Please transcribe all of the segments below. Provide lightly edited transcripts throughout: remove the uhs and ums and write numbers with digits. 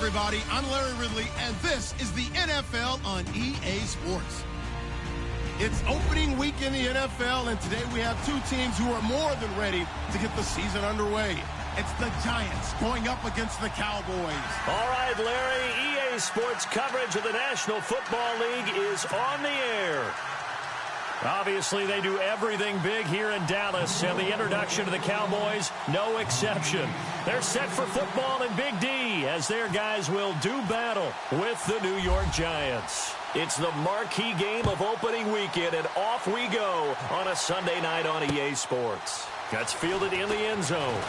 everybody. I'm Larry Ridley, and this is the NFL on EA Sports. It's opening week in the NFL, and today we have two teams who are more than ready to get the season underway. It's the Giants going up against the Cowboys. All right, Larry, EA Sports coverage of the National Football League is on the air. Obviously, they do everything big here in Dallas, and the introduction to the Cowboys, no exception. They're set for football in Big D, as their guys will do battle with the New York Giants. It's the marquee game of opening weekend, and off we go on a Sunday night on EA Sports. Gets fielded in the end zone.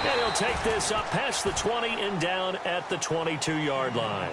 And he'll take this up past the 20 and down at the 22-yard line.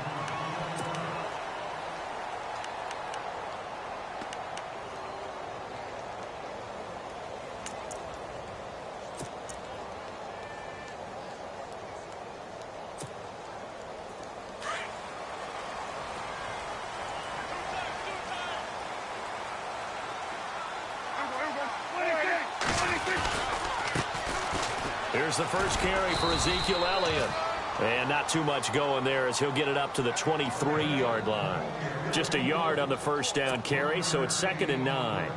Here's the first carry for Ezekiel Elliott. And not too much going there as he'll get it up to the 23-yard line. Just a yard on the first down carry, so it's 2nd and 9.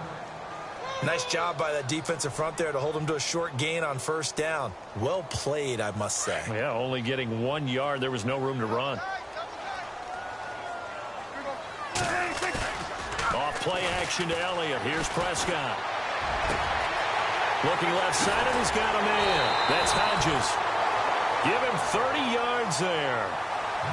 Nice job by that defensive front there to hold him to a short gain on first down. Well played, I must say. Yeah, only getting 1 yard. There was no room to run. Off play action to Elliott. Here's Prescott. Looking left side, and he's got a man. That's Hodges. Give him 30 yards there.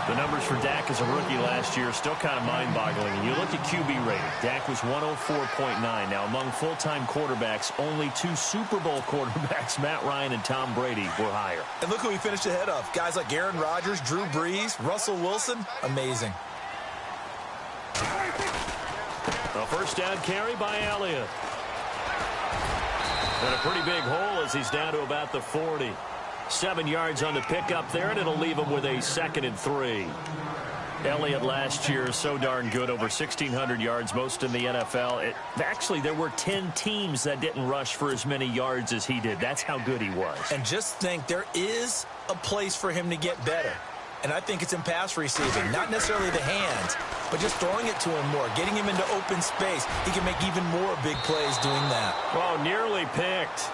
The numbers for Dak as a rookie last year are still kind of mind-boggling. And you look at QB rating. Dak was 104.9. Now, among full-time quarterbacks, only 2 Super Bowl quarterbacks, Matt Ryan and Tom Brady, were higher. And look who he finished ahead of. Guys like Aaron Rodgers, Drew Brees, Russell Wilson. Amazing. A first down carry by Elliott. And a pretty big hole as he's down to about the 40. 7 yards on the pickup there, and it'll leave him with a 2nd and 3. Elliott last year so darn good, over 1,600 yards, most in the NFL. Actually, there were 10 teams that didn't rush for as many yards as he did. That's how good he was. And just think, there is a place for him to get better. And I think it's in pass receiving. Not necessarily the hands, but just throwing it to him more, getting him into open space. He can make even more big plays doing that. Oh, nearly picked.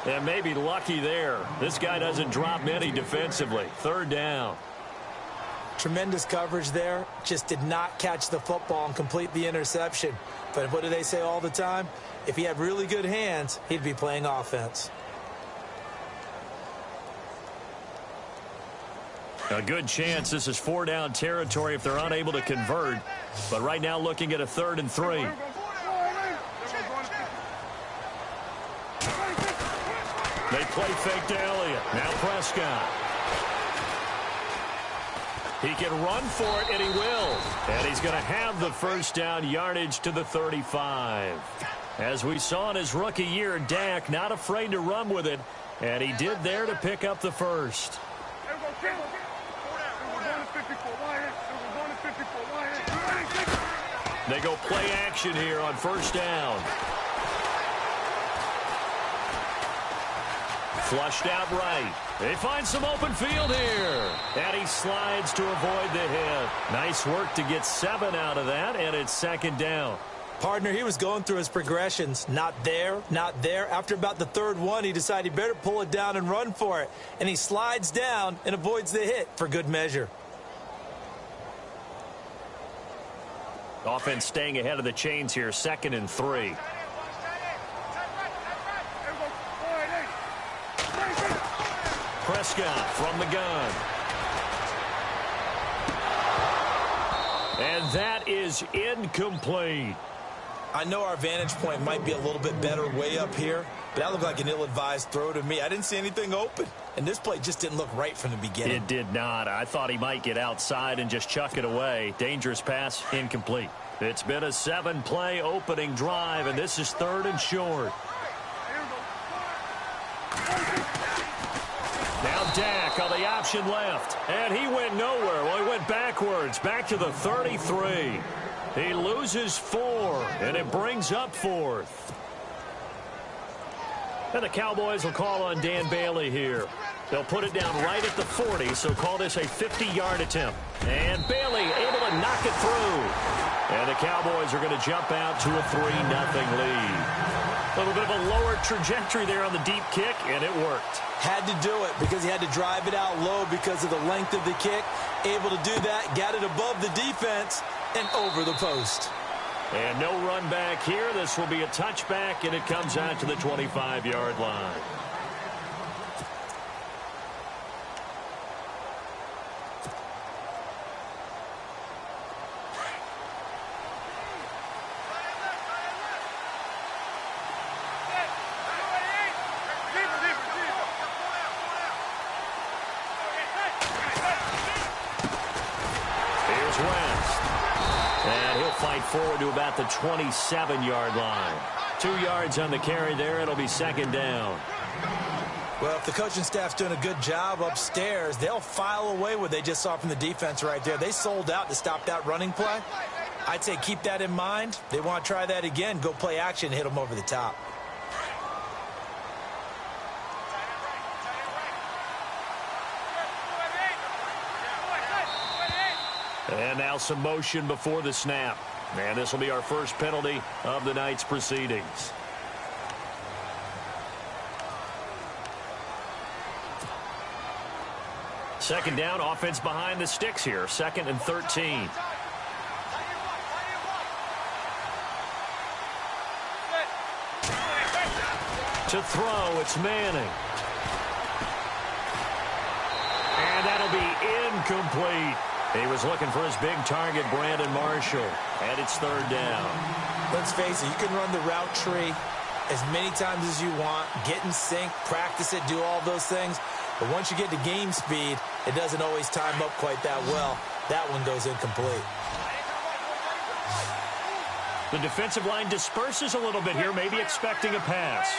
And maybe lucky there. This guy doesn't drop many defensively. 3rd down. Tremendous coverage there. Just did not catch the football and complete the interception. But what do they say all the time? If he had really good hands, he'd be playing offense. A good chance this is 4-down territory if they're unable to convert. But right now looking at a 3rd and 3. They play fake to Elliott. Now Prescott. He can run for it, and he will. And he's going to have the first down yardage to the 35. As we saw in his rookie year, Dak not afraid to run with it. And he did there to pick up the first. They go play action here on first down. Flushed out right. They find some open field here. And he slides to avoid the hit. Nice work to get 7 out of that, and it's 2nd down. Partner, he was going through his progressions. Not there, not there. After about the 3rd one, he decided he better pull it down and run for it. And he slides down and avoids the hit for good measure. Offense staying ahead of the chains here, 2nd and 3. Prescott from the gun. And that is incomplete. I know our vantage point might be a little bit better way up here, but that looked like an ill-advised throw to me. I didn't see anything open, and this play just didn't look right from the beginning. It did not. I thought he might get outside and just chuck it away. Dangerous pass, incomplete. It's been a 7-play opening drive, and this is 3rd and short. Now Dak on the option left, and he went nowhere. Well, he went backwards, back to the 33. He loses 4, and it brings up 4th. And the Cowboys will call on Dan Bailey here. They'll put it down right at the 40, so call this a 50-yard attempt. And Bailey able to knock it through. And the Cowboys are going to jump out to a 3-0 lead. A little bit of a lower trajectory there on the deep kick, and it worked. Had to do it because he had to drive it out low because of the length of the kick. Able to do that, got it above the defense and over the post. And no run back here. This will be a touchback, and it comes out to the 25-yard line. Forward to about the 27-yard line. 2 yards on the carry there. It'll be second down. Well, if the coaching staff's doing a good job upstairs, they'll file away what they just saw from the defense right there. They sold out to stop that running play. I'd say keep that in mind. They want to try that again. Go play action, hit them over the top. And now some motion before the snap. And this will be our first penalty of the night's proceedings. Second down, offense behind the sticks here. 2nd and 13. To throw, it's Manning. And that'll be incomplete. He was looking for his big target, Brandon Marshall, and it's 3rd down. Let's face it, you can run the route tree as many times as you want, get in sync, practice it, do all those things. But once you get to game speed, it doesn't always time up quite that well. That one goes incomplete. The defensive line disperses a little bit here, maybe expecting a pass.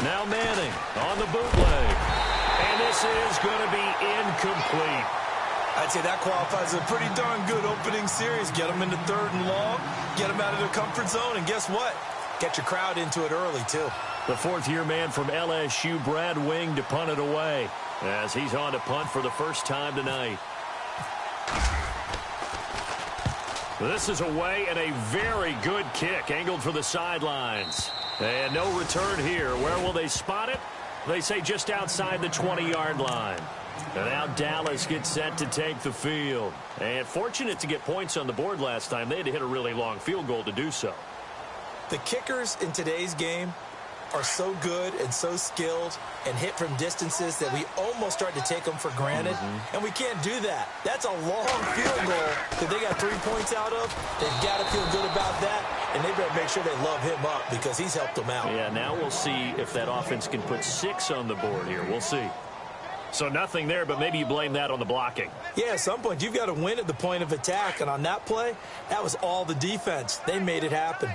Now Manning on the bootleg. And this is going to be incomplete. I'd say that qualifies as a pretty darn good opening series. Get them into 3rd and long, get them out of their comfort zone, and guess what? Get your crowd into it early, too. The 4th-year man from LSU, Brad Wing, to punt it away as he's on to punt for the first time tonight. This is away and a very good kick angled for the sidelines. And no return here. Where will they spot it? They say just outside the 20-yard line. And now Dallas gets set to take the field. And fortunate to get points on the board last time. They had to hit a really long field goal to do so. The kickers in today's game are so good and so skilled and hit from distances that we almost start to take them for granted. And we can't do that. That's a long field goal that they got 3 points out of. They've got to feel good about that, and they better make sure they love him up because he's helped them out. Yeah, now we'll see if that offense can put 6 on the board here. We'll see. So nothing there, but maybe you blame that on the blocking. Yeah, at some point you've got to win at the point of attack, and on that play, that was all the defense. They made it happen.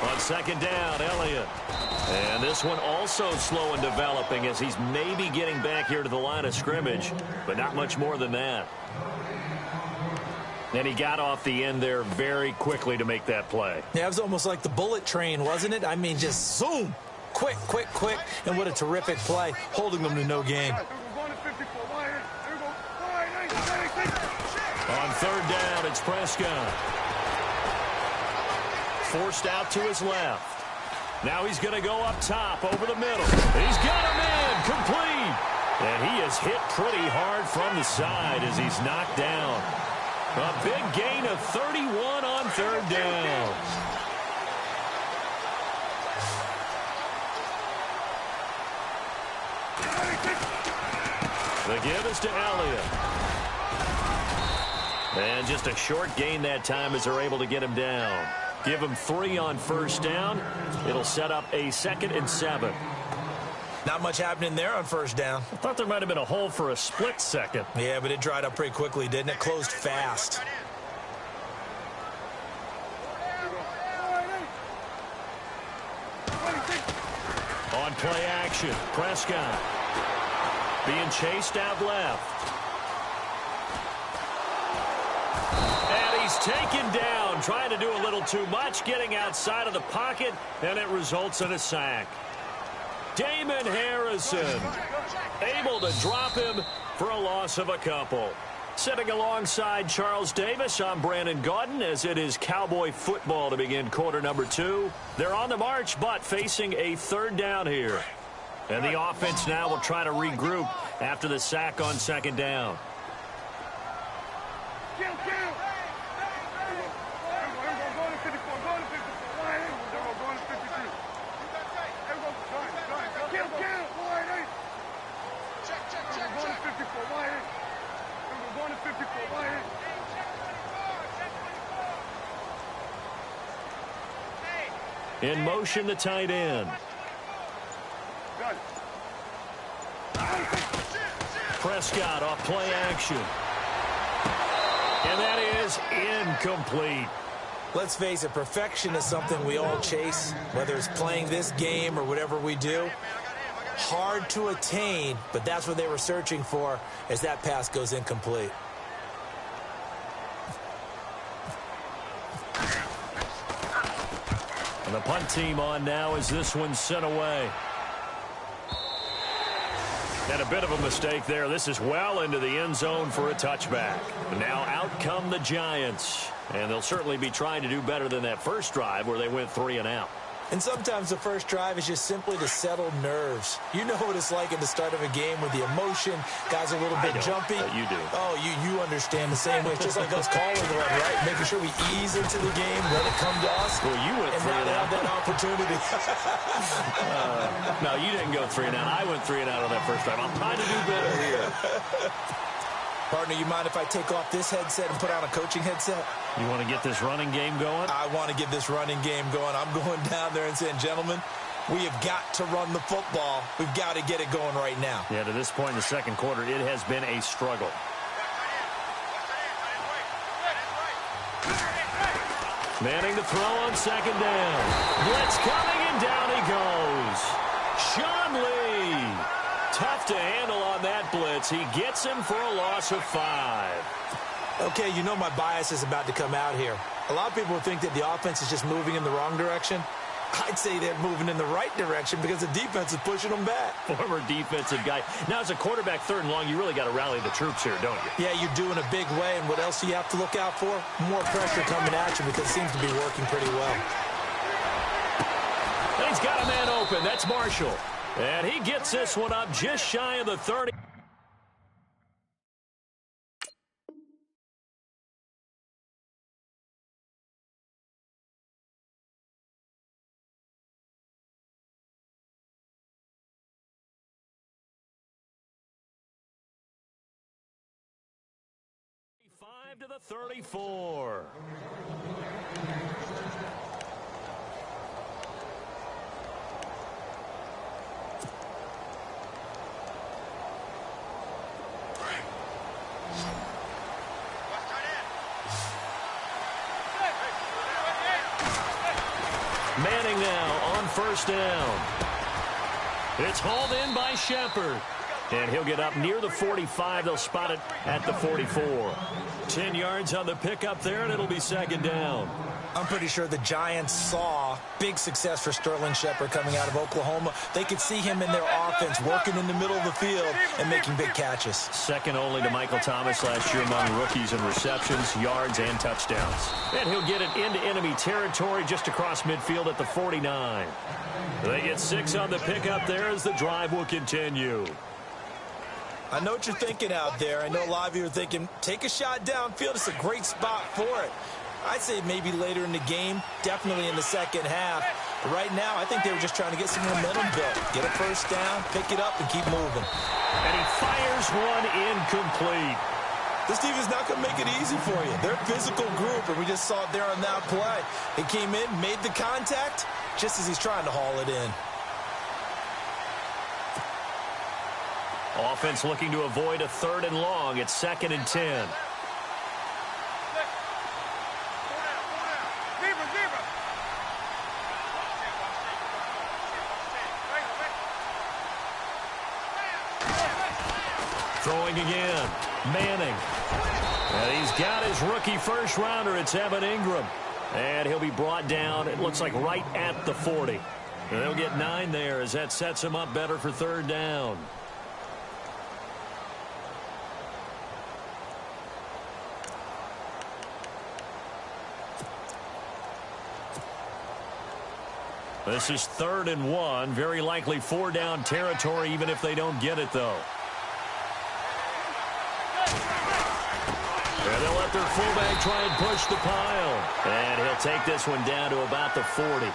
On second down, Elliott. And this one also slow in developing as he's maybe getting back here to the line of scrimmage, but not much more than that. And he got off the end there very quickly to make that play. Yeah, it was almost like the bullet train, wasn't it? I mean, just zoom. Quick, quick, quick. And what a terrific play, holding them to no gain. On 3rd down, it's Prescott. Forced out to his left. Now he's going to go up top over the middle. He's got him in, complete. And he is hit pretty hard from the side as he's knocked down. A big gain of 31 on 3rd down. The give is to Elliott. And just a short gain that time as they're able to get him down. Give him 3 on 1st down. It'll set up a 2nd and 7. Not much happening there on 1st down. I thought there might have been a hole for a split second. Yeah, but it dried up pretty quickly, didn't it? Closed fast. On on play action. Prescott being chased out left. And he's taken down, trying to do a little too much, getting outside of the pocket, and it results in a sack. Damon Harrison able to drop him for a loss of a couple. Sitting alongside Charles Davis, I'm Brandon Gaudin, as it is Cowboy football to begin quarter number 2. They're on the march, but facing a third down here. And the offense now will try to regroup after the sack on second down. In motion, the tight end. Prescott off play action. And that is incomplete. Let's face it, perfection is something we all chase, whether it's playing this game or whatever we do. Hard to attain, but that's what they were searching for as that pass goes incomplete. And the punt team on now as this one's sent away. And a bit of a mistake there. This is well into the end zone for a touchback. Now out come the Giants. And they'll certainly be trying to do better than that first drive where they went 3 and out. And sometimes the first drive is just simply to settle nerves. You know what it's like at the start of a game with the emotion. Guys are a little bit jumpy. You do. Oh, you understand the same way. It's just like us calling the run, right? Making sure we ease into the game, let it come to us. Well, you went 3 and out. Have that opportunity. No, you didn't go 3 and out. I went 3 and out on that first drive. I'm trying to do better here. Partner, you mind if I take off this headset and put on a coaching headset? You want to get this running game going? I want to get this running game going. I'm going down there and saying, gentlemen, we have got to run the football. We've got to get it going right now. Yeah, to this point in the second quarter, it has been a struggle. Manning to throw on second down. Blitz coming, and down he goes. Sean Lee. Tough to handle on that blitz. He gets him for a loss of 5. Okay, you know my bias is about to come out here. A lot of people think that the offense is just moving in the wrong direction. I'd say they're moving in the right direction because the defense is pushing them back. Former defensive guy. Now, as a quarterback, third and long, you really got to rally the troops here, don't you? Yeah, you do in a big way. And what else do you have to look out for? More pressure coming at you because it seems to be working pretty well. And he's got a man open. That's Marshall. And he gets this one up just shy of the 30. To the 34. Manning now on first down. It's hauled in by Shepard. And he'll get up near the 45. They'll spot it at the 44. 10 yards on the pickup there, and it'll be second down. I'm pretty sure the Giants saw big success for Sterling Shepard coming out of Oklahoma. They could see him in their offense working in the middle of the field and making big catches. Second only to Michael Thomas last year among rookies in receptions, yards, and touchdowns. And he'll get it into enemy territory just across midfield at the 49. They get 6 on the pickup there as the drive will continue. I know what you're thinking out there. I know a lot of you are thinking, take a shot downfield. It's a great spot for it. I'd say maybe later in the game, definitely in the second half. But right now, I think they were just trying to get some momentum built. Get a first down, pick it up, and keep moving. And he fires one incomplete. This defense is not going to make it easy for you. They're a physical group, and we just saw it there on that play. They came in, made the contact, just as he's trying to haul it in. Offense looking to avoid a third and long. It's second and 10. Throwing again. Manning. And he's got his rookie first rounder. It's Evan Ingram. And he'll be brought down, it looks like, right at the 40. And they'll get 9 there as that sets him up better for third down. This is 3rd and 1. Very likely 4-down territory, even if they don't get it, though. And they'll let their fullback try and push the pile. And he'll take this one down to about the 40.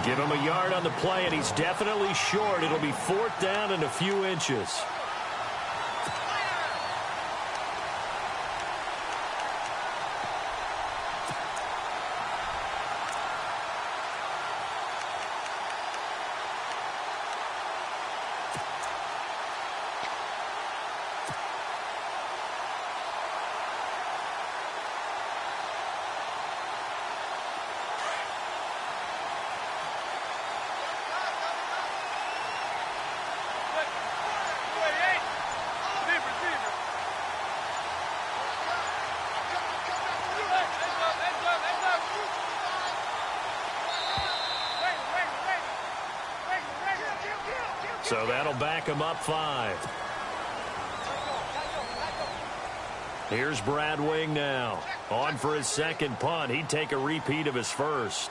Give him a yard on the play, and he's definitely short. It'll be 4th down and a few inches. So that'll back him up 5. Here's Brad Wing now. On for his second punt. He'd take a repeat of his first.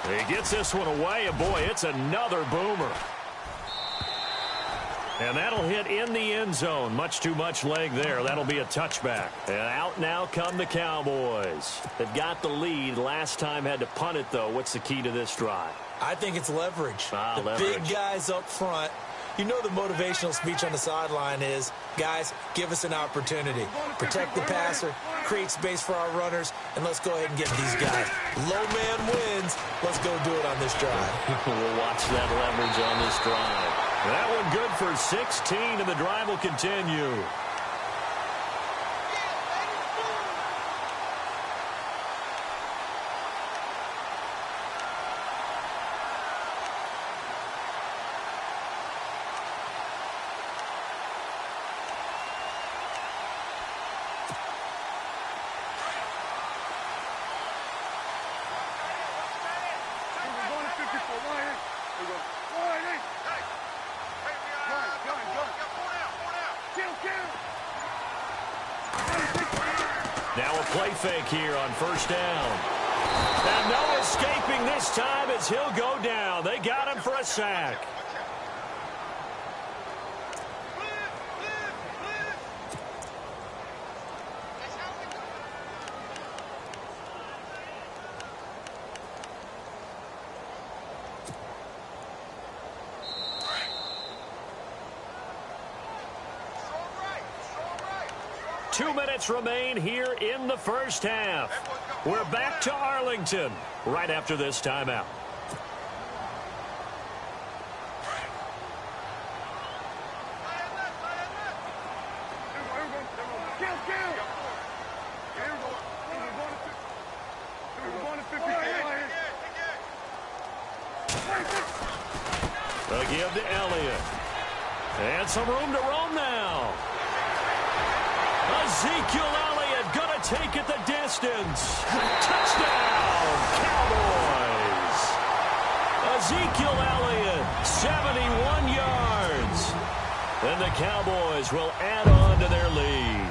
He gets this one away, and boy, it's another boomer. And that'll hit in the end zone. Much too much leg there. That'll be a touchback. And out now come the Cowboys. They've got the lead. Last time had to punt it, though. What's the key to this drive? I think it's leverage. Leverage. Big guys up front. You know the motivational speech on the sideline is, guys, give us an opportunity. Protect the passer, create space for our runners, and let's go ahead and get these guys. Low man wins. Let's go do it on this drive. We'll watch that leverage on this drive. That one good for 16, and the drive will continue. Now a play fake here on first down. And no escaping this time as he'll go down. They got him for a sack. Two minutes remain here in the first half. We're back to Arlington right after this timeout. They'll give to Elliott. And some room to roam now. Ezekiel Elliott going to take it the distance. Touchdown, Cowboys. Ezekiel Elliott, 71 yards. And the Cowboys will add on to their lead.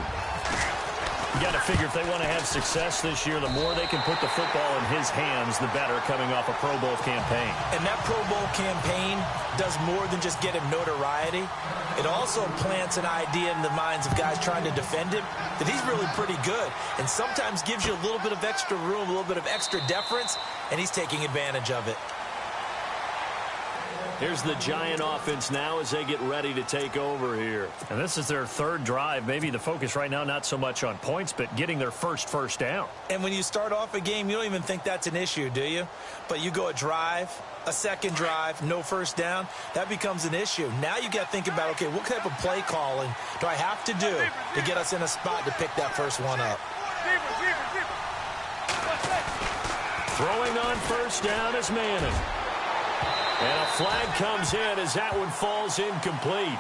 You got to figure if they want to have success this year, the more they can put the football in his hands, the better, coming off a Pro Bowl campaign. And that Pro Bowl campaign does more than just get him notoriety. It also plants an idea in the minds of guys trying to defend him that he's really pretty good, and sometimes gives you a little bit of extra room, a little bit of extra deference, and he's taking advantage of it. Here's the Giant offense now as they get ready to take over here. And this is their third drive. Maybe the focus right now not so much on points, but getting their first down. And when you start off a game, you don't even think that's an issue, do you? But you go a drive, a second drive, no first down, that becomes an issue. Now you got to think about, okay, what type of play calling do I have to do to get us in a spot to pick that first one up? Throwing on first down is Manning. And a flag comes in as that one falls incomplete.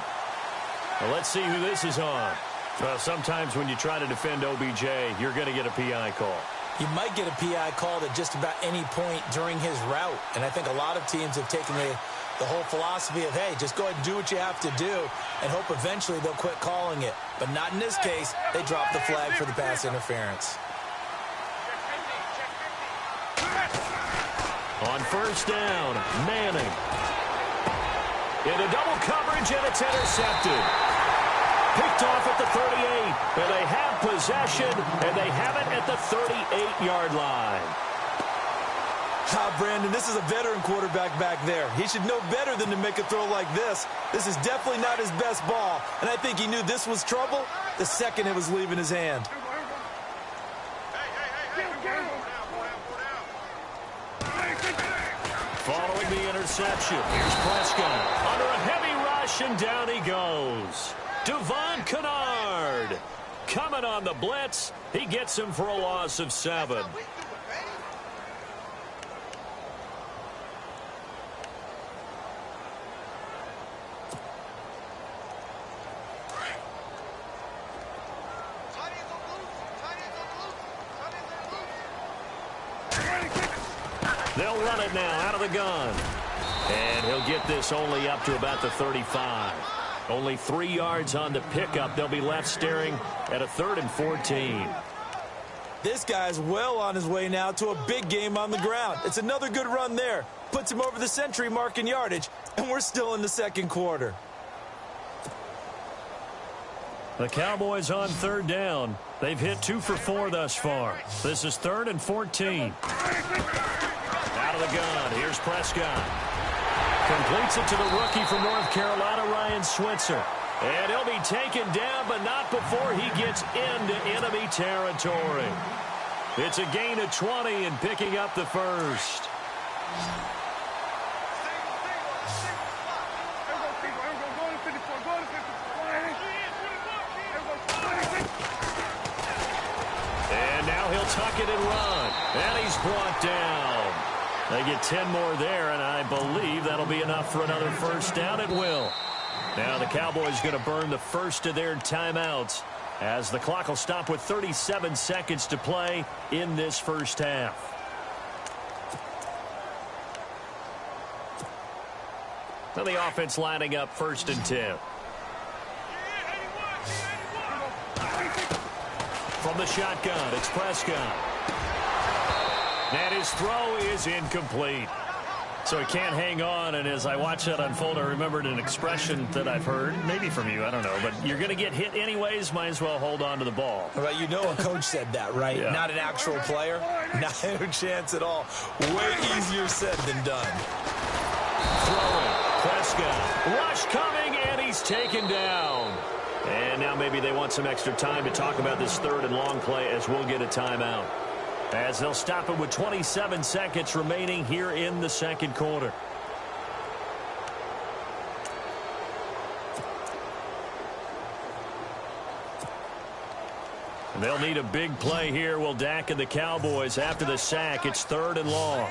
Well, let's see who this is on. Well, sometimes when you try to defend OBJ, you're going to get a PI call. You might get a PI called at just about any point during his route. And I think a lot of teams have taken the whole philosophy of, hey, just go ahead and do what you have to do and hope eventually they'll quit calling it. But not in this case. They dropped the flag for the pass interference. On first down, Manning. Into double coverage, and it's intercepted. Picked off at the 38, and they have possession, and they have it at the 38-yard line. Brandon, this is a veteran quarterback back there. He should know better than to make a throw like this. This is definitely not his best ball, and I think he knew this was trouble the second it was leaving his hand. Following the interception, here's Prescott. Under a heavy rush, and down he goes. Devon Kennard coming on the blitz. He gets him for a loss of 7. They'll run it now out of the gun. And he'll get this only up to about the 35. Only 3 yards on the pickup. They'll be left staring at a 3rd and 14. This guy's well on his way now to a big game on the ground. It's another good run there. Puts him over the century mark in yardage, and we're still in the second quarter. The Cowboys on 3rd down. They've hit 2 for 4 thus far. This is 3rd and 14. Out of the gun. Here's Prescott. Completes it to the rookie from North Carolina, Ryan Switzer. And he'll be taken down, but not before he gets into enemy territory. It's a gain of 20 and picking up the first. And now he'll tuck it and run. And he's brought down. They get 10 more there, and I believe that'll be enough for another first down. It will. Now the Cowboys going to burn the first of their timeouts as the clock will stop with 37 seconds to play in this first half. So the offense lining up 1st and 10. From the shotgun, it's Prescott. And his throw is incomplete. So he can't hang on, and as I watch that unfold, I remembered an expression that I've heard, maybe from you, I don't know, but you're going to get hit anyways, might as well hold on to the ball. Well, you know a coach said that, right? Yeah. Not an actual player. Not a chance at all. Way easier said than done. Throwing, Prescott. Rush coming, and he's taken down. And now maybe they want some extra time to talk about this 3rd and long play as we'll get a timeout. As they'll stop it with 27 seconds remaining here in the second quarter. They'll need a big play here. Will Dak and the Cowboys after the sack. It's 3rd and long.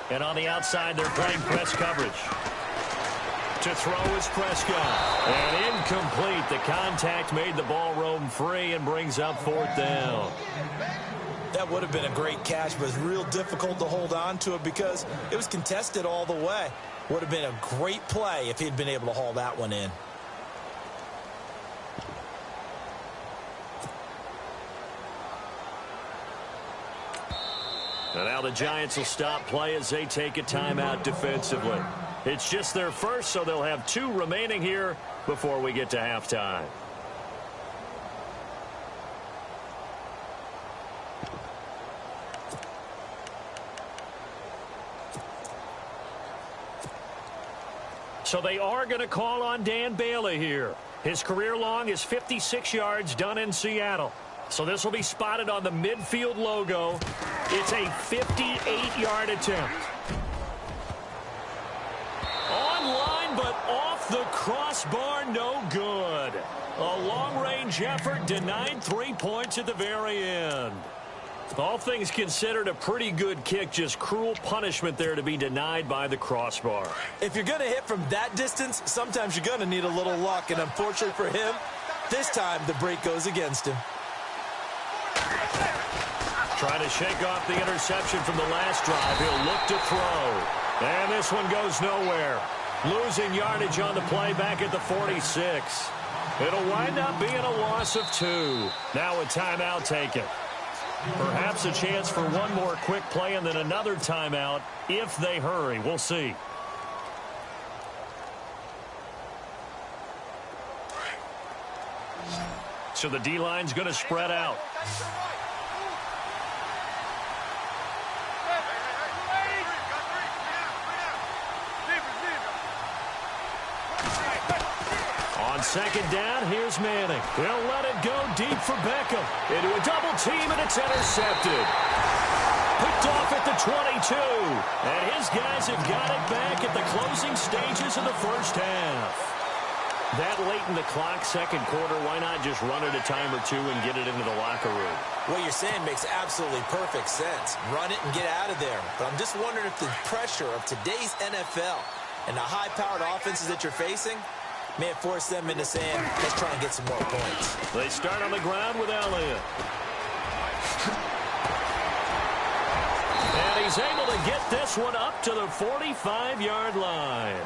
And on the outside, they're playing press coverage. To throw is Prescott. And incomplete. The contact made the ball roam free and brings up 4th down. That would have been a great catch, but it's real difficult to hold on to it because it was contested all the way. Would have been a great play if he'd been able to haul that one in. And now the Giants will stop play as they take a timeout defensively. It's just their first, so they'll have 2 remaining here before we get to halftime. So they are going to call on Dan Bailey here. His career long is 56 yards done in Seattle. So this will be spotted on the midfield logo. It's a 58-yard attempt. Online, but off the crossbar, no good. A long-range effort denied 3 points at the very end. All things considered, a pretty good kick. Just cruel punishment there to be denied by the crossbar. If you're going to hit from that distance, sometimes you're going to need a little luck. And unfortunately for him, this time the break goes against him. Trying to shake off the interception from the last drive. He'll look to throw. And this one goes nowhere. Losing yardage on the play back at the 46. It'll wind up being a loss of 2. Now a timeout taken. Perhaps a chance for one more quick play and then another timeout if they hurry. We'll see. So the D-line's going to spread out. On second down, here's Manning. He'll let it go deep for Beckham. Into a double team, and it's intercepted. Picked off at the 22. And his guys have got it back at the closing stages of the first half. That late in the clock, second quarter, why not just run it a time or two and get it into the locker room? What you're saying makes absolutely perfect sense. Run it and get out of there. But I'm just wondering if the pressure of today's NFL and the high-powered offenses that you're facing may have forced them into saying, let's try and get some more points. They start on the ground with Elliott. And he's able to get this one up to the 45-yard line.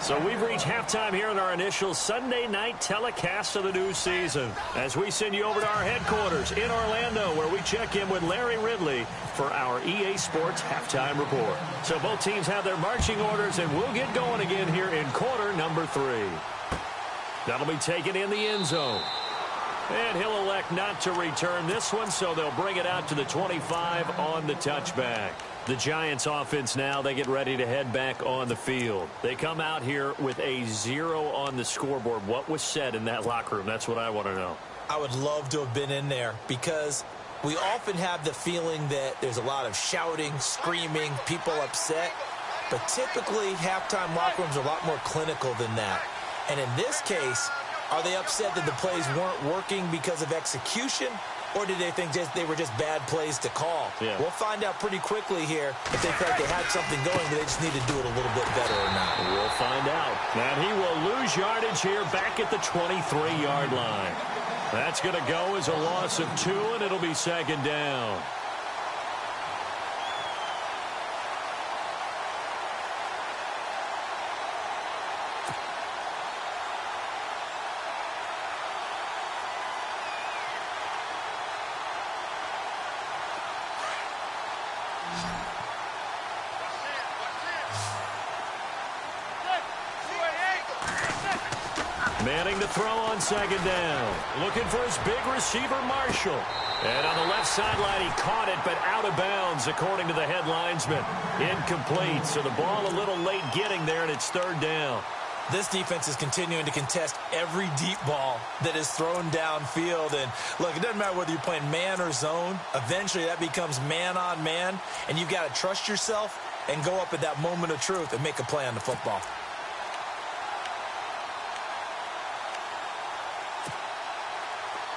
So we've reached halftime here in our initial Sunday night telecast of the new season as we send you over to our headquarters in Orlando where we check in with Larry Ridley for our EA Sports Halftime Report. So both teams have their marching orders and we'll get going again here in quarter number 3. That'll be taken in the end zone. And he'll elect not to return this one, so they'll bring it out to the 25 on the touchback. The Giants offense now, they get ready to head back on the field. They come out here with a 0 on the scoreboard. What was said in that locker room? That's what I want to know. I would love to have been in there because we often have the feeling that there's a lot of shouting, screaming, people upset. But typically, halftime locker rooms are a lot more clinical than that. And in this case, are they upset that the plays weren't working because of execution? Or did they think they were just bad plays to call? Yeah. We'll find out pretty quickly here if they felt they had something going, but they just need to do it a little bit better or not. We'll find out. And he will lose yardage here back at the 23-yard line. That's going to go as a loss of 2, and it'll be second down. Manning to throw on second down. Looking for his big receiver, Marshall. And on the left sideline, he caught it, but out of bounds, according to the head linesman. Incomplete, so the ball a little late getting there, and it's third down. This defense is continuing to contest every deep ball that is thrown downfield. And, look, it doesn't matter whether you're playing man or zone. Eventually, that becomes man on man, and you've got to trust yourself and go up at that moment of truth and make a play on the football.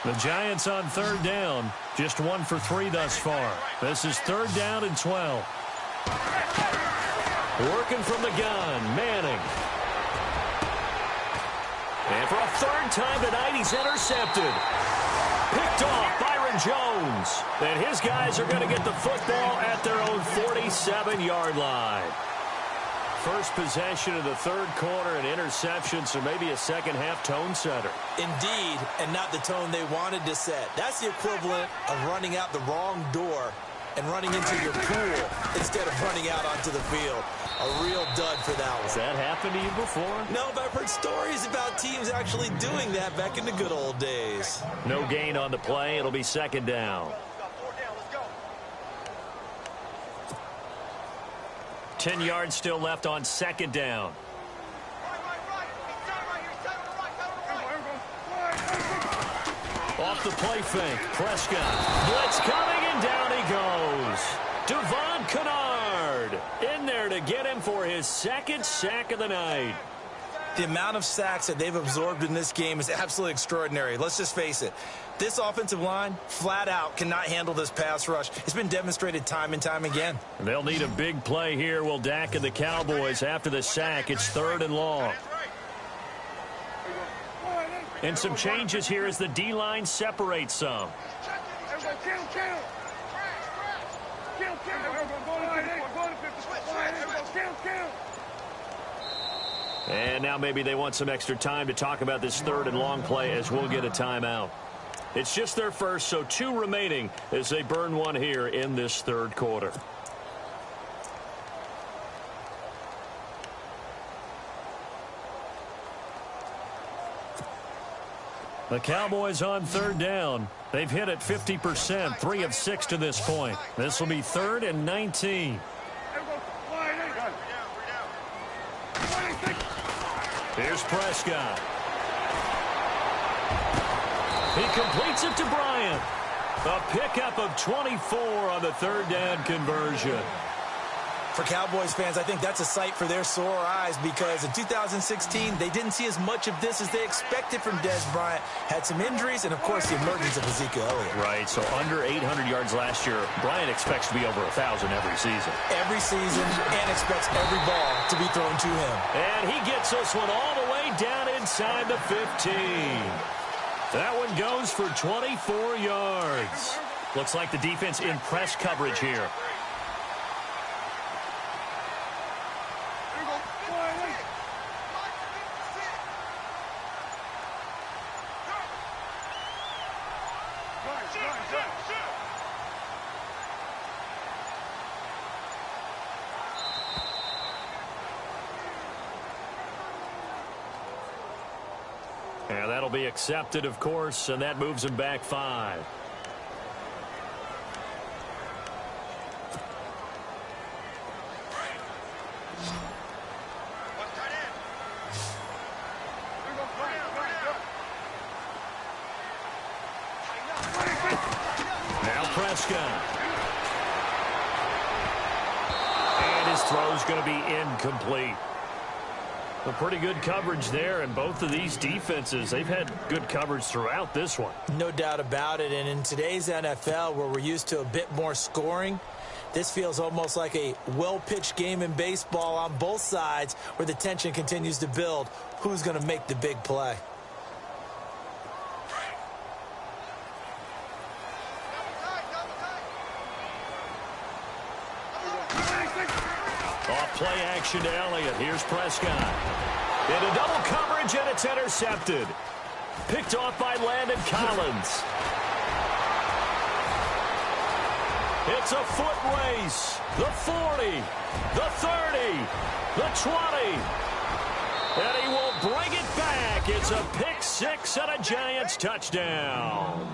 The Giants on third down, just 1 for 3 thus far. This is third down and 12. Working from the gun, Manning. And for a third time tonight, he's intercepted. Picked off Byron Jones. And his guys are going to get the football at their own 47-yard line. First possession of the third quarter, an interception, so maybe a second-half tone setter. Indeed, and not the tone they wanted to set. That's the equivalent of running out the wrong door and running into your pool instead of running out onto the field. A real dud for that one. Has that happened to you before? No, but I've heard stories about teams actually doing that back in the good old days. No gain on the play. It'll be second down. 10 yards still left on second down. Off the play fake. Prescott. Blitz coming, and down he goes. Devon Kennard in there to get him for his second sack of the night. The amount of sacks that they've absorbed in this game is absolutely extraordinary. Let's just face it. This offensive line, flat out, cannot handle this pass rush. It's been demonstrated time and time again. They'll need a big play here, will Dak and the Cowboys. After the sack, it's 3rd and long. And some changes here as the D-line separates some. And now maybe they want some extra time to talk about this 3rd and long play as we'll get a timeout. It's just their first, so 2 remaining as they burn one here in this 3rd quarter. The Cowboys on 3rd down. They've hit it 50%, 3 of 6 to this point. This will be 3rd and 19. Here's Prescott. He completes it to Bryant. A pickup of 24 on the 3rd down conversion. For Cowboys fans, I think that's a sight for their sore eyes because in 2016, they didn't see as much of this as they expected from Dez Bryant. Had some injuries and, of course, the emergence of Ezekiel Elliott. Right, so under 800 yards last year. Bryant expects to be over 1,000 every season. Every season, and expects every ball to be thrown to him. And he gets this one all the way down inside the 15. That one goes for 24 yards. Looks like the defense in press coverage here. And that'll be accepted, of course, and that moves him back 5. Now Prescott. And his throw's going to be incomplete. A pretty good coverage there, and both of these defenses, they've had good coverage throughout this one. No doubt about it, and in today's NFL, where we're used to a bit more scoring, this feels almost like a well-pitched game in baseball on both sides where the tension continues to build. Who's going to make the big play? Off play action to Elliott. Here's Prescott. Into double coverage, and it's intercepted. Picked off by Landon Collins. It's a foot race. The 40, the 30, the 20. And he will bring it back. It's a pick 6 and a Giants touchdown.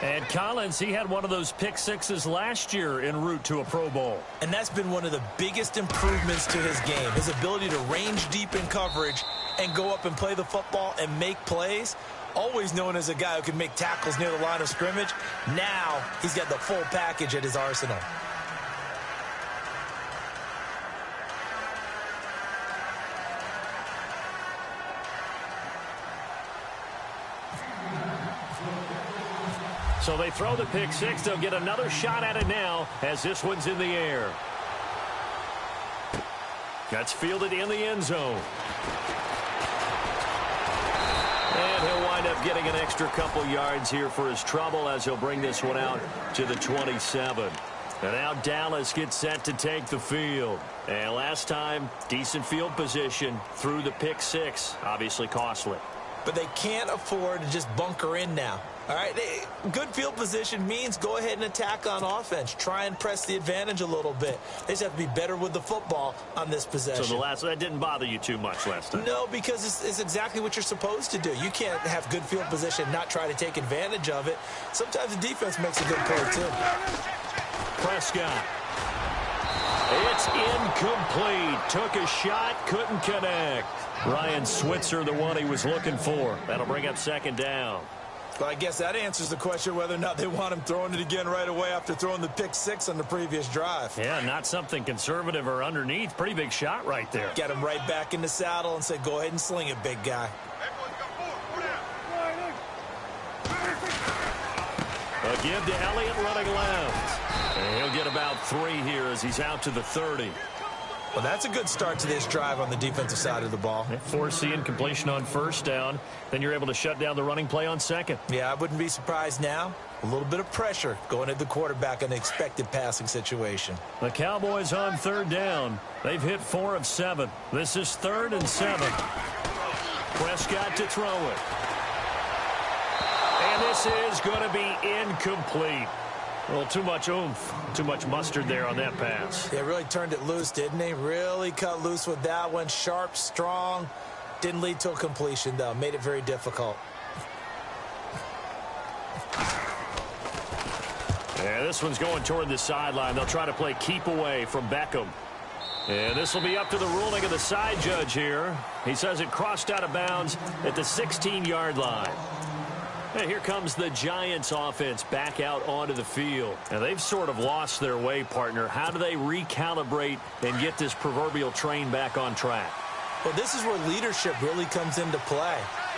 And Collins, he had one of those pick 6s last year en route to a Pro Bowl. And that's been one of the biggest improvements to his game, his ability to range deep in coverage and go up and play the football and make plays. Always known as a guy who can make tackles near the line of scrimmage. Now he's got the full package at his arsenal. So they throw the pick 6. They'll get another shot at it now as this one's in the air. That's fielded in the end zone. And he'll wind up getting an extra couple yards here for his trouble as he'll bring this one out to the 27. And now Dallas gets set to take the field. And last time, decent field position through the pick 6. Obviously costly. But they can't afford to just bunker in now. All right, good field position means go ahead and attack on offense. Try and press the advantage a little bit. They just have to be better with the football on this possession. So that didn't bother you too much last time? No, because it's exactly what you're supposed to do. You can't have good field position and not try to take advantage of it. Sometimes the defense makes a good play, too. Prescott. It's incomplete. Took a shot, couldn't connect. Ryan Switzer, the one he was looking for. That'll bring up second down. Well, I guess that answers the question whether or not they want him throwing it again right away after throwing the pick six on the previous drive. Yeah, not something conservative or underneath. Pretty big shot right there. Get him right back in the saddle and say, go ahead and sling it, big guy. A give to Elliott running left. And he'll get about 3 here as he's out to the 30. Well, that's a good start to this drive on the defensive side of the ball. Foreseeing completion on first down. Then you're able to shut down the running play on second. Yeah, I wouldn't be surprised now. A little bit of pressure going at the quarterback in an expected passing situation. The Cowboys on third down. They've hit 4 of 7. This is 3rd and 7. Prescott to throw it. And this is going to be incomplete. Well, too much oomph, too much mustard there on that pass. They really turned it loose, didn't they? Really cut loose with that one. Sharp, strong. Didn't lead to a completion, though. Made it very difficult. Yeah, this one's going toward the sideline. They'll try to play keep away from Beckham. And this will be up to the ruling of the side judge here. He says it crossed out of bounds at the 16-yard line. And here comes the Giants offense back out onto the field. Now, they've sort of lost their way, partner. How do they recalibrate and get this proverbial train back on track? Well, this is where leadership really comes into play.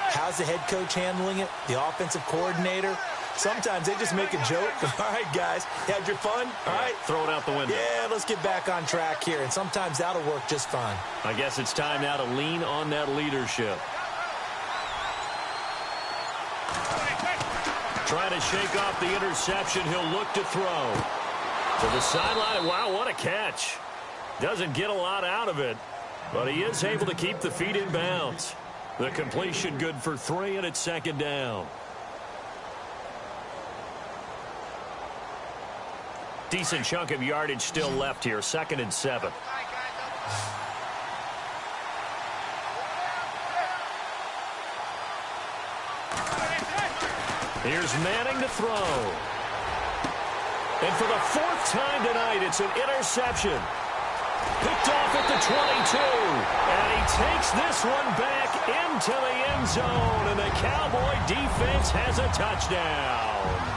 How's the head coach handling it? The offensive coordinator? Sometimes they just make a joke. All right, guys, you had your fun? All right. Throw it out the window. Yeah, let's get back on track here. And sometimes that'll work just fine. I guess it's time now to lean on that leadership. Trying to shake off the interception. He'll look to throw. To the sideline. Wow, what a catch. Doesn't get a lot out of it, but he is able to keep the feet in bounds. The completion good for 3, and it's 2nd down. Decent chunk of yardage still left here. 2nd and 7. Here's Manning to throw. And for the 4th time tonight, it's an interception. Picked off at the 22. And he takes this one back into the end zone. And the Cowboy defense has a touchdown.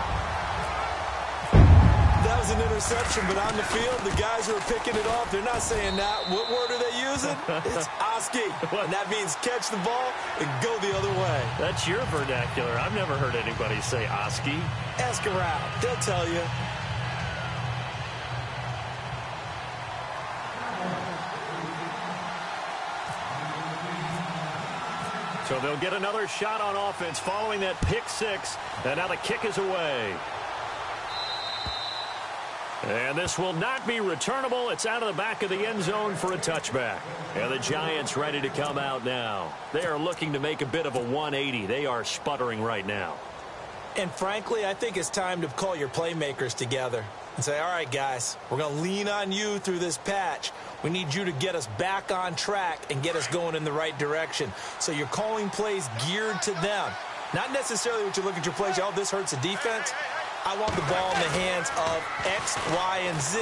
That was an interception, but on the field, the guys who are picking it off, they're not saying that. What word are they using? It's Oski. And that means catch the ball and go the other way. That's your vernacular. I've never heard anybody say Oski. Ask around. They'll tell you. So they'll get another shot on offense following that pick 6. And now the kick is away. And this will not be returnable. It's out of the back of the end zone for a touchback. And the Giants ready to come out now. They are looking to make a bit of a 180. They are sputtering right now. And frankly, I think it's time to call your playmakers together and say, all right, guys, we're going to lean on you through this patch. We need you to get us back on track and get us going in the right direction. So you're calling plays geared to them. Not necessarily what you look at your plays, oh, this hurts the defense. I want the ball in the hands of X, Y, and Z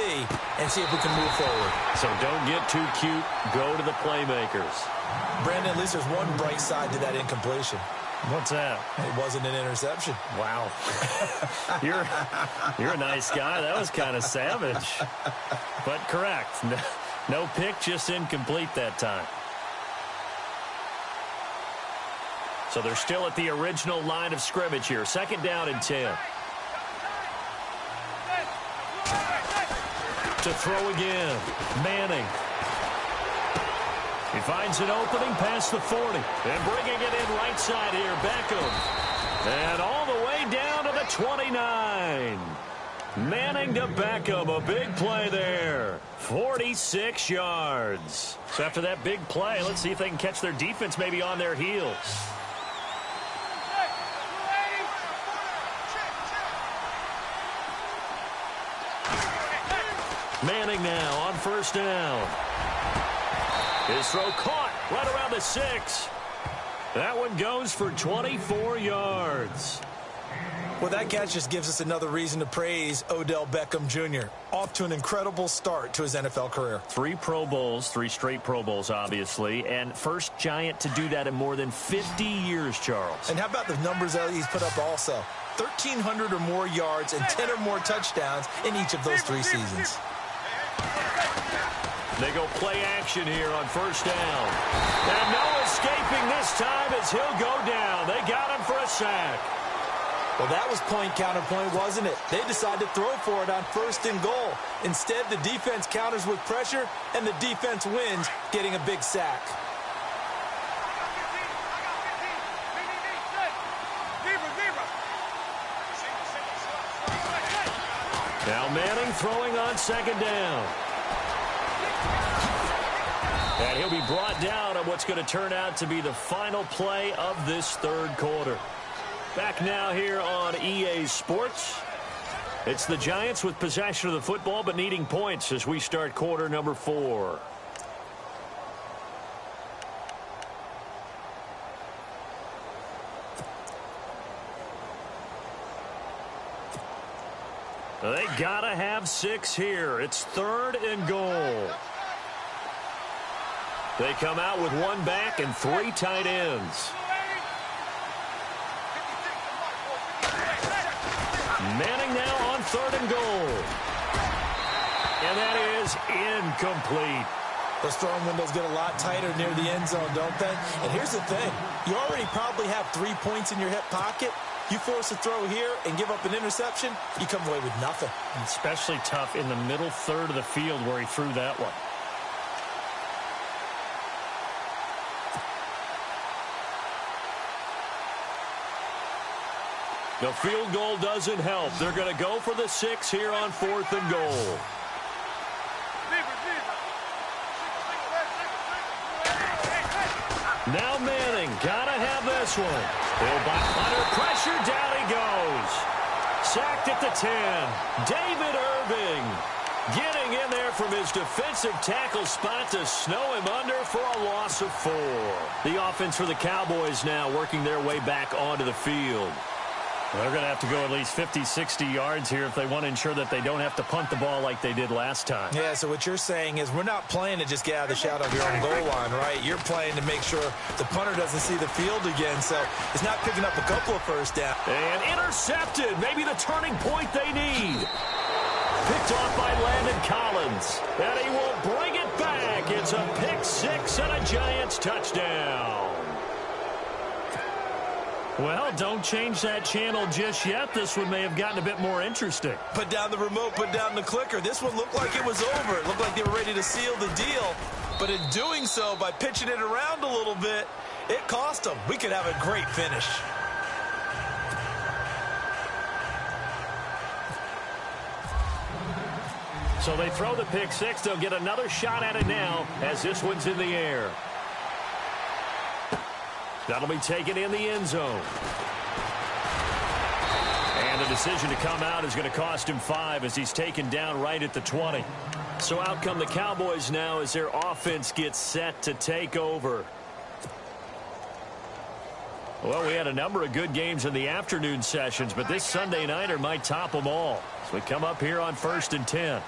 and see if we can move forward. So don't get too cute. Go to the playmakers. Brandon, at least there's one bright side to that incompletion. What's that? It wasn't an interception. Wow. You're a nice guy. That was kind of savage. But correct. No pick, just incomplete that time. So they're still at the original line of scrimmage here. 2nd down and 10. To throw again. Manning. He finds an opening past the 40. And bringing it in right side here, Beckham. And all the way down to the 29. Manning to Beckham. A big play there. 46 yards. So after that big play, let's see if they can catch their defense maybe on their heels. Manning now on 1st down. His throw caught right around the 6. That one goes for 24 yards. Well, that catch just gives us another reason to praise Odell Beckham Jr. Off to an incredible start to his NFL career. 3 Pro Bowls, 3 straight Pro Bowls, obviously, and first Giant to do that in more than 50 years, Charles. And how about the numbers that he's put up also? 1,300 or more yards and 10 or more touchdowns in each of those 3 seasons. They go play action here on first down. And no escaping this time as he'll go down. They got him for a sack. Well, that was point counterpoint, wasn't it? They decided to throw for it on first and goal. Instead, the defense counters with pressure, and the defense wins, getting a big sack. Now Manning throwing on second down. And he'll be brought down on what's going to turn out to be the final play of this third quarter. Back now here on EA Sports. It's the Giants with possession of the football but needing points as we start quarter number 4. They gotta have 6 here. It's 3rd and goal. They come out with 1 back and 3 tight ends. Manning now on 3rd and goal. And that is incomplete. Those throwing windows get a lot tighter near the end zone, don't they? And here's the thing. You already probably have 3 points in your hip pocket. You force a throw here and give up an interception, you come away with nothing. Especially tough in the middle third of the field where he threw that one. The field goal doesn't help. They're going to go for the 6 here on 4th and goal. Now Manning, gotta have this one. He'll buy under pressure, down he goes. Sacked at the 10. David Irving getting in there from his defensive tackle spot to snow him under for a loss of 4. The offense for the Cowboys now working their way back onto the field. They're going to have to go at least 50, 60 yards here if they want to ensure that they don't have to punt the ball like they did last time. Yeah, so what you're saying is we're not playing to just get out of the shadow of your own goal line, right? You're playing to make sure the punter doesn't see the field again, so it's not picking up a couple of first downs. And intercepted, maybe the turning point they need. Picked off by Landon Collins, and he will bring it back. It's a pick 6 and a Giants touchdown. Well, don't change that channel just yet. This one may have gotten a bit more interesting. Put down the remote, put down the clicker. This one looked like it was over. It looked like they were ready to seal the deal. But in doing so, by pitching it around a little bit, it cost them. We could have a great finish. So they throw the pick 6. They'll get another shot at it now as this one's in the air. That'll be taken in the end zone. And the decision to come out is going to cost him 5 as he's taken down right at the 20. So out come the Cowboys now as their offense gets set to take over. Well, we had a number of good games in the afternoon sessions, but this Sunday nighter might top them all. So we come up here on 1st and 10.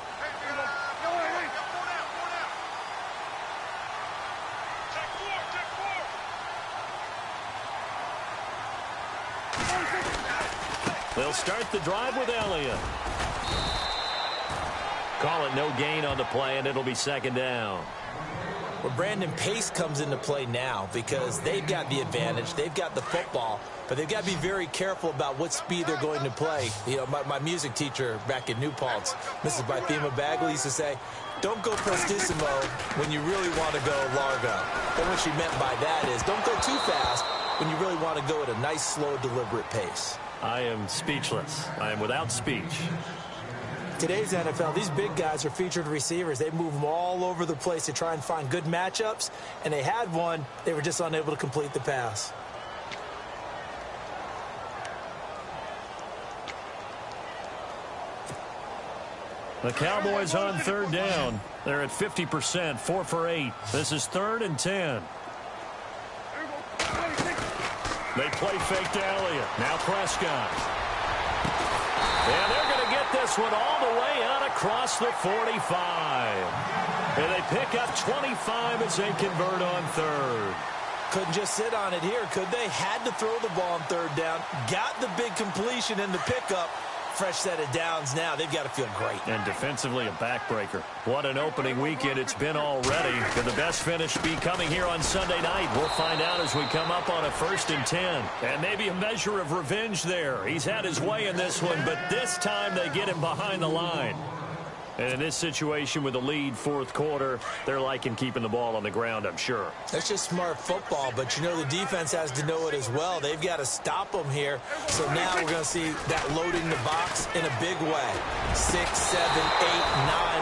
They'll start the drive with Elliott. Call it no gain on the play, and it'll be 2nd down. Well, Brandon, pace comes into play now because they've got the advantage. They've got the football, but they've got to be very careful about what speed they're going to play. You know, my music teacher back in New Paltz, Mrs. Bythema Bagley, used to say, don't go prestissimo when you really want to go largo. And what she meant by that is don't go too fast when you really want to go at a nice, slow, deliberate pace. I am speechless. I am without speech. Today's NFL, these big guys are featured receivers. They move them all over the place to try and find good matchups, and they had one. They were just unable to complete the pass. The Cowboys on 3rd down. They're at 50%, 4 for 8. This is 3rd and 10. They play fake to Elliott. Now Prescott. And they're going to get this one all the way out across the 45. And they pick up 25 as they convert on third. Couldn't just sit on it here, could they? Had to throw the ball on third down. Got the big completion in the pickup. Fresh set of downs now. They've got to feel great. And defensively, a backbreaker. What an opening weekend it's been already. Could the best finish be coming here on Sunday night? We'll find out as we come up on a 1st and 10. And maybe a measure of revenge there. He's had his way in this one, but this time they get him behind the line. And in this situation with the lead 4th quarter, they're liking keeping the ball on the ground, I'm sure. That's just smart football, but you know the defense has to know it as well. They've got to stop them here. So now we're going to see that loading the box in a big way. 6, 7, 8,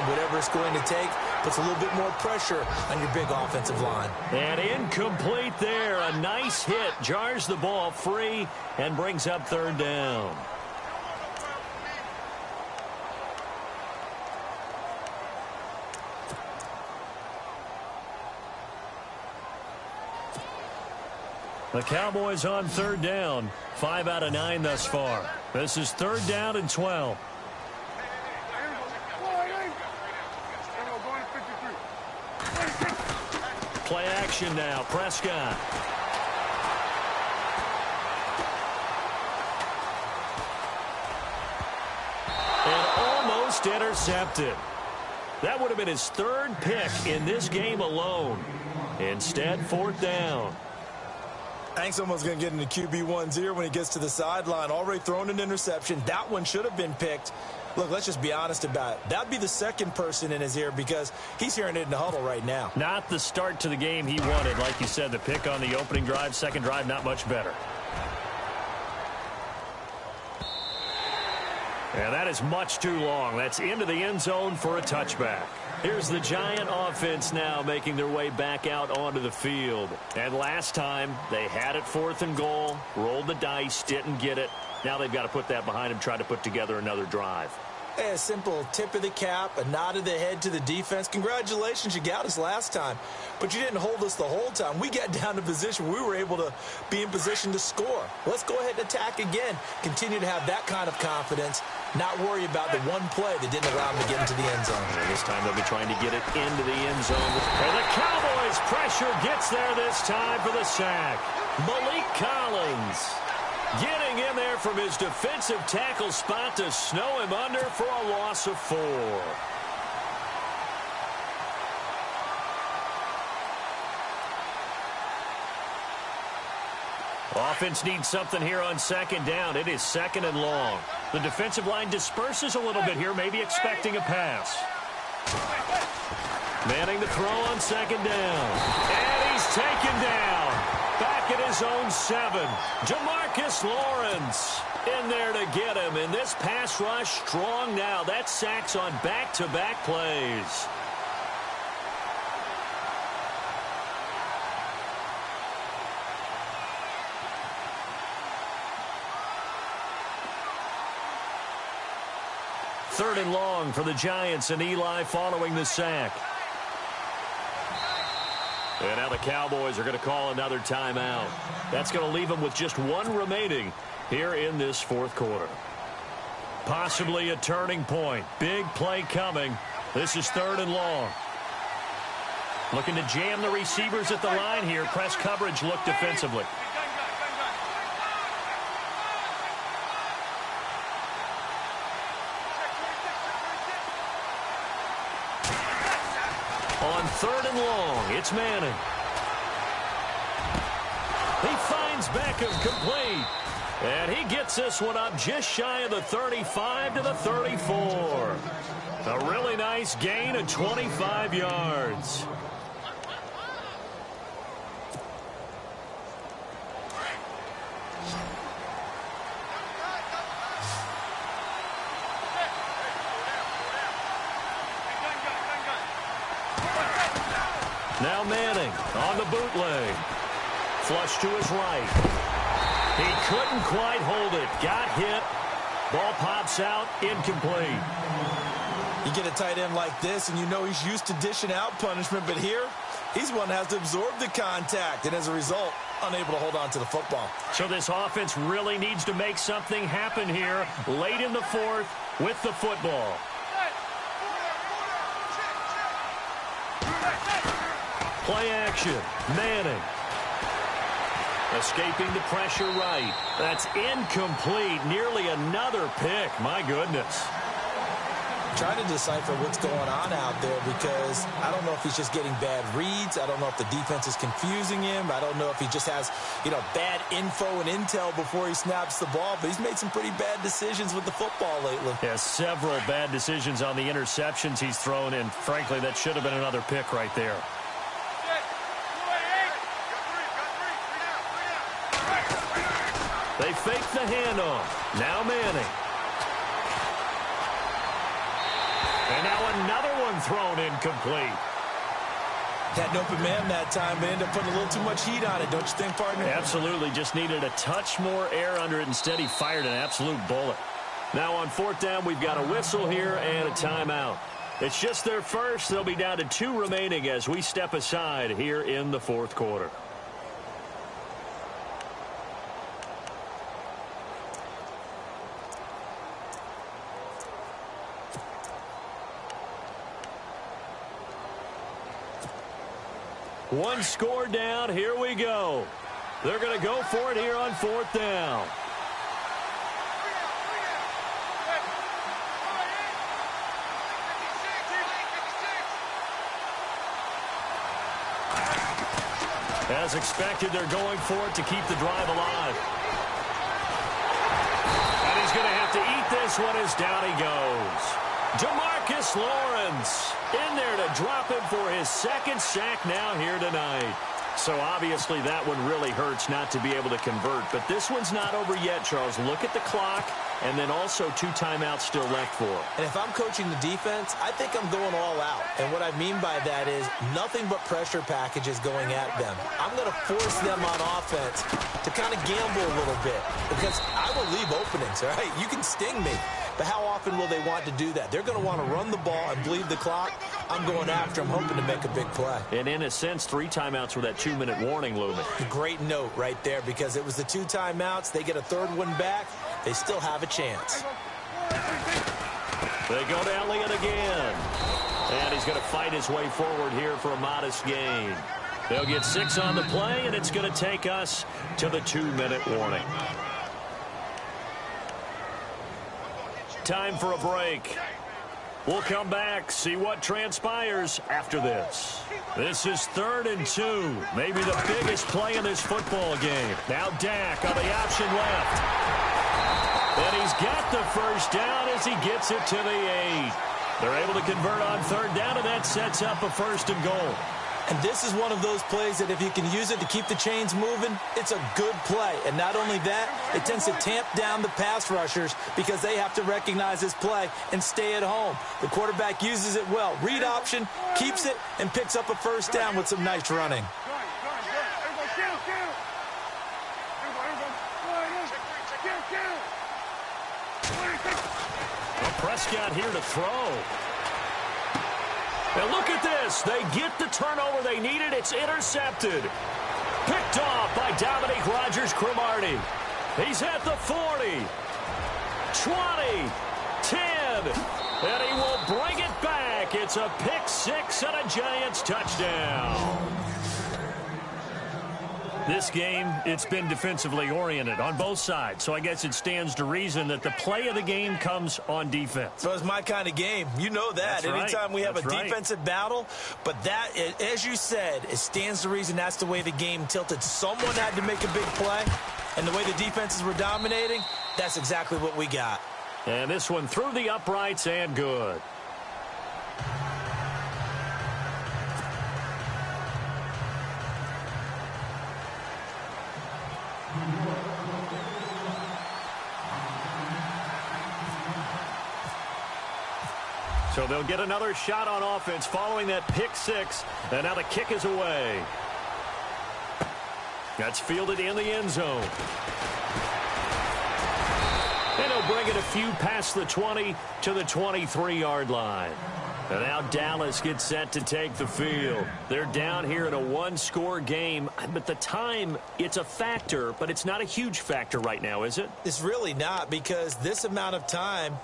9, whatever it's going to take, puts a little bit more pressure on your big offensive line. And incomplete there. A nice hit. Jars the ball free and brings up 3rd down. The Cowboys on 3rd down. 5 out of 9 thus far. This is 3rd down and 12. Play action now. Prescott. And almost intercepted. That would have been his 3rd pick in this game alone. Instead, 4th down. Hank's almost going to get into QB1-0 when he gets to the sideline. Already thrown an interception. That one should have been picked. Look, let's just be honest about it. That'd be the 2nd person in his ear because he's hearing it in the huddle right now. Not the start to the game he wanted. Like you said, the pick on the opening drive, 2nd drive, not much better. And that is much too long. That's into the end zone for a touchback. Here's the Giant offense now making their way back out onto the field. And last time, they had it 4th and goal, rolled the dice, didn't get it. Now they've got to put that behind them, try to put together another drive. A simple tip of the cap, a nod of the head to the defense. Congratulations, you got us last time. But you didn't hold us the whole time. We got down to position. We were able to be in position to score. Let's go ahead and attack again. Continue to have that kind of confidence. Not worry about the one play that didn't allow them to get into the end zone. And this time they'll be trying to get it into the end zone. And the Cowboys' pressure gets there this time for the sack. Malik Collins getting in there from his defensive tackle spot to snow him under for a loss of 4. Offense needs something here on 2nd down. It is 2nd and long. The defensive line disperses a little bit here, maybe expecting a pass. Manning to throw on 2nd down. And he's taken down. Back at his own 7. Jamarcus Lawrence in there to get him. And this pass rush strong now. That's sacks on back-to-back plays. Third and long for the Giants and Eli following the sack. And now the Cowboys are going to call another timeout. That's going to leave them with just 1 remaining here in this 4th quarter. Possibly a turning point. Big play coming. This is 3rd and long. Looking to jam the receivers at the line here. Press coverage look defensively. On 3rd and long, it's Manning. He finds Beckham complete. And he gets this one up just shy of the 35 to the 34. A really nice gain of 25 yards. Now Manning on the bootleg. Flush to his right. He couldn't quite hold it. Got hit. Ball pops out. Incomplete. You get a tight end like this, and you know he's used to dishing out punishment, but here He's one that has to absorb the contact, and as a result, unable to hold on to the football. So this offense really needs to make something happen here late in the fourth with the football. Play action. Manning. Escaping the pressure right. That's incomplete. Nearly another pick. My goodness. Trying to decipher what's going on out there because I don't know if he's just getting bad reads. I don't know if the defense is confusing him. I don't know if he just has, bad info and intel before he snaps the ball. But he's made some pretty bad decisions with the football lately. Yeah, several bad decisions on the interceptions he's thrown, and frankly, that should have been another pick right there. They fake the handoff. Now Manning. And now another one thrown incomplete. Had an open man that time, but ended up putting a little too much heat on it, don't you think, partner? Absolutely. Just needed a touch more air under it. Instead, he fired an absolute bullet. Now on fourth down, we've got a whistle here and a timeout. It's just their first. They'll be down to 2 remaining as we step aside here in the fourth quarter. One score down. Here we go. They're going to go for it here on fourth down. As expected, they're going for it to keep the drive alive. And he's going to have to eat this one as down he goes. DeMarcus Lawrence in there to drop him for his second sack now here tonight. So obviously that one really hurts not to be able to convert. But this one's not over yet, Charles. Look at the clock, and then also 2 timeouts still left for him. And if I'm coaching the defense, I think I'm going all out. And what I mean by that is nothing but pressure packages going at them. I'm going to force them on offense to kind of gamble a little bit because I will leave openings, all right? You can sting me. But how often will they want to do that? They're going to want to run the ball and bleed the clock. I'm going after them, hoping to make a big play. And in a sense, 3 timeouts with that 2-minute warning looming. Great note right there because it was the 2 timeouts. They get a third one back. They still have a chance. They go to Elliott again. And he's going to fight his way forward here for a modest gain. They'll get 6 on the play, and it's going to take us to the 2-minute warning. Time for a break. We'll come back, see what transpires after this. This is 3rd and 2. Maybe the biggest play in this football game. Now Dak on the option left. And he's got the first down as he gets it to the 8. They're able to convert on 3rd down, and that sets up a 1st and goal. And this is one of those plays that if you can use it to keep the chains moving, it's a good play. And not only that, it tends to tamp down the pass rushers because they have to recognize this play and stay at home. The quarterback uses it well. Read option, keeps it, and picks up a 1st down with some nice running. Well, Prescott here to throw. And look at this. They get the turnover they needed. It's intercepted. Picked off by Dominique Rodgers-Cromartie. He's at the 40, 20, 10, and he will bring it back. It's a pick 6 and a Giants touchdown. This game, it's been defensively oriented on both sides, so I guess it stands to reason that the play of the game comes on defense. So it's my kind of game. You know that. Anytime we have a defensive battle, but that, as you said, it stands to reason that's the way the game tilted. Someone had to make a big play, and the way the defenses were dominating, that's exactly what we got. And this one through the uprights and good. So they'll get another shot on offense following that pick 6. And now the kick is away. That's fielded in the end zone. And he'll bring it a few past the 20 to the 23-yard line. And now Dallas gets set to take the field. They're down here in a one-score game, but the time, it's a factor, but it's not a huge factor right now, is it? It's really not, because this amount of time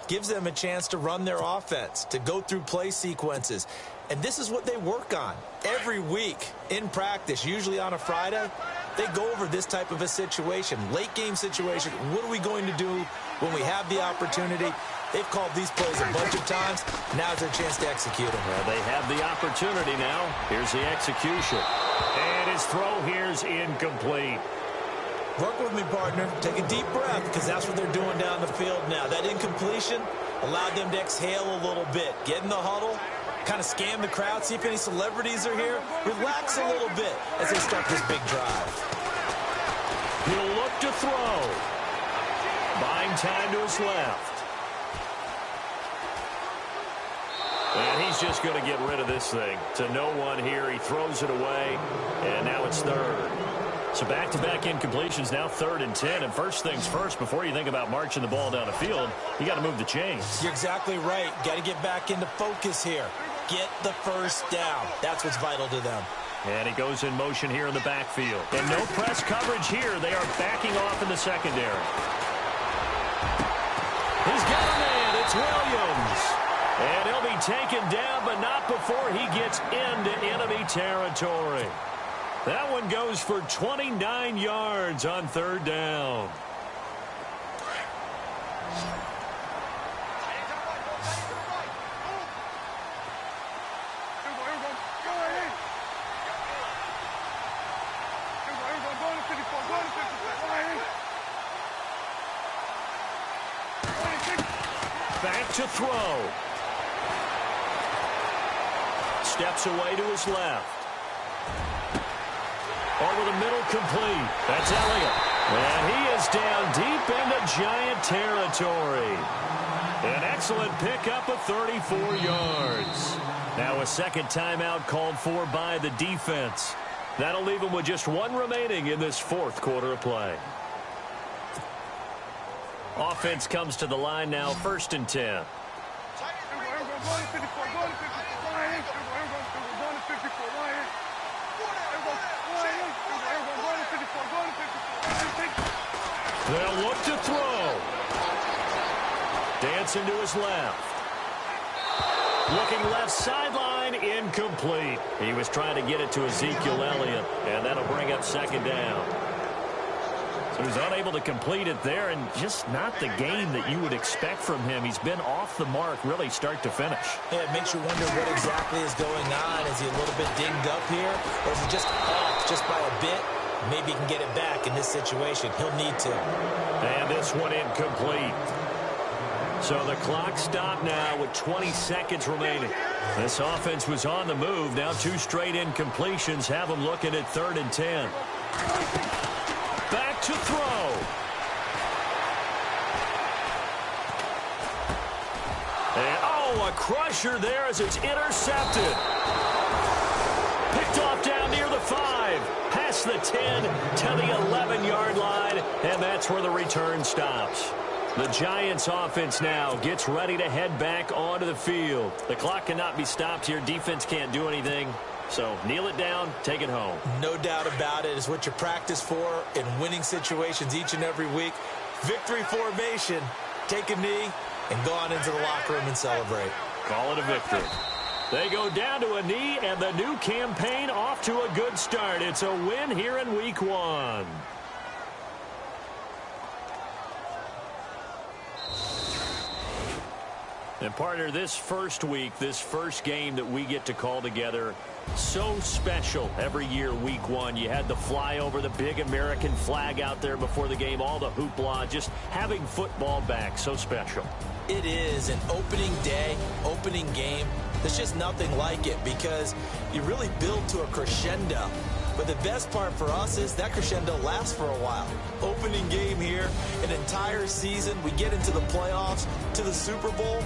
gives them a chance to run their offense, to go through play sequences. And this is what they work on every week in practice, usually on a Friday. They go over this type of a situation, late game situation. What are we going to do when we have the opportunity? They've called these plays a bunch of times. Now's their chance to execute them. Well, they have the opportunity now. Here's the execution. And his throw here's incomplete. Work with me, partner. Take a deep breath, because that's what they're doing down the field now. That incompletion allowed them to exhale a little bit. Get in the huddle, kind of scan the crowd, see if any celebrities are here. Relax a little bit as they start this big drive. He'll look to throw. Buying time to his left. And he's just going to get rid of this thing. To no one here. He throws it away. And now it's third. So back-to-back incompletions, now 3rd and 10. And first things first, before you think about marching the ball down the field, you got to move the chains. You're exactly right. Got to get back into focus here. Get the first down. That's what's vital to them. And he goes in motion here in the backfield. And no press coverage here. They are backing off in the secondary. He's got a man. It's Williams. And he'll be taken down, but not before he gets into enemy territory. That one goes for 29 yards on 3rd down. Back to throw. Steps away to his left. Over the middle, complete. That's Elliott. And he is down deep into Giant territory. An excellent pickup of 34 yards. Now a second timeout called for by the defense. That'll leave him with just one remaining in this 4th quarter of play. Offense comes to the line now, 1st and 10. They'll look to throw. Dancing to his left. Looking left sideline, incomplete. He was trying to get it to Ezekiel Elliott, and that'll bring up 2nd down. So he's unable to complete it there, and just not the game that you would expect from him. He's been off the mark, really start to finish. Yeah, it makes you wonder what exactly is going on. Is he a little bit dinged up here, or is he just off just by a bit? Maybe he can get it back in this situation. He'll need to. And this one incomplete. So the clock stopped now with 20 seconds remaining. This offense was on the move. Now 2 straight incompletions have them looking at 3rd and 10. Back to throw. And, oh, a crusher there as it's intercepted. Picked off down near the 5. Past the 10 to the 11-yard line. And that's where the return stops. The Giants offense now gets ready to head back onto the field. The clock cannot be stopped here. Defense can't do anything. So kneel it down, take it home. No doubt about it. It's what you practice for in winning situations each and every week. Victory formation. Take a knee and go on into the locker room and celebrate. Call it a victory. They go down to a knee, and the new campaign off to a good start. It's a win here in week 1. And partner, this first week, this first game that we get to call together, so special every year, week 1. You had the flyover, the big American flag out there before the game, all the hoopla, just having football back, so special. It is an opening day, opening game. There's just nothing like it because you really build to a crescendo. But the best part for us is that crescendo lasts for a while. Opening game here, an entire season. We get into the playoffs, to the Super Bowl.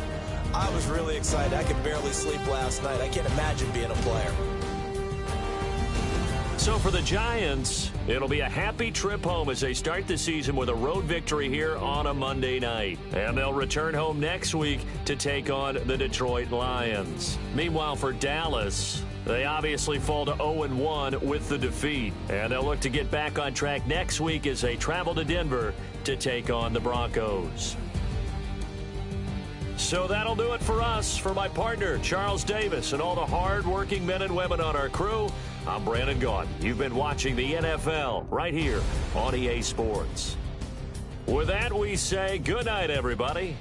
I was really excited. I could barely sleep last night. I can't imagine being a player. So So for the Giants, it'll be a happy trip home as they start the season with a road victory here on a Monday night. And they'll return home next week to take on the Detroit Lions. Meanwhile, for Dallas, they obviously fall to 0-1 with the defeat. And they'll look to get back on track next week as they travel to Denver to take on the Broncos. So that'll do it for us. For my partner, Charles Davis, and all the hard-working men and women on our crew, I'm Brandon Gaudin. You've been watching the NFL right here on EA Sports. With that, we say good night, everybody.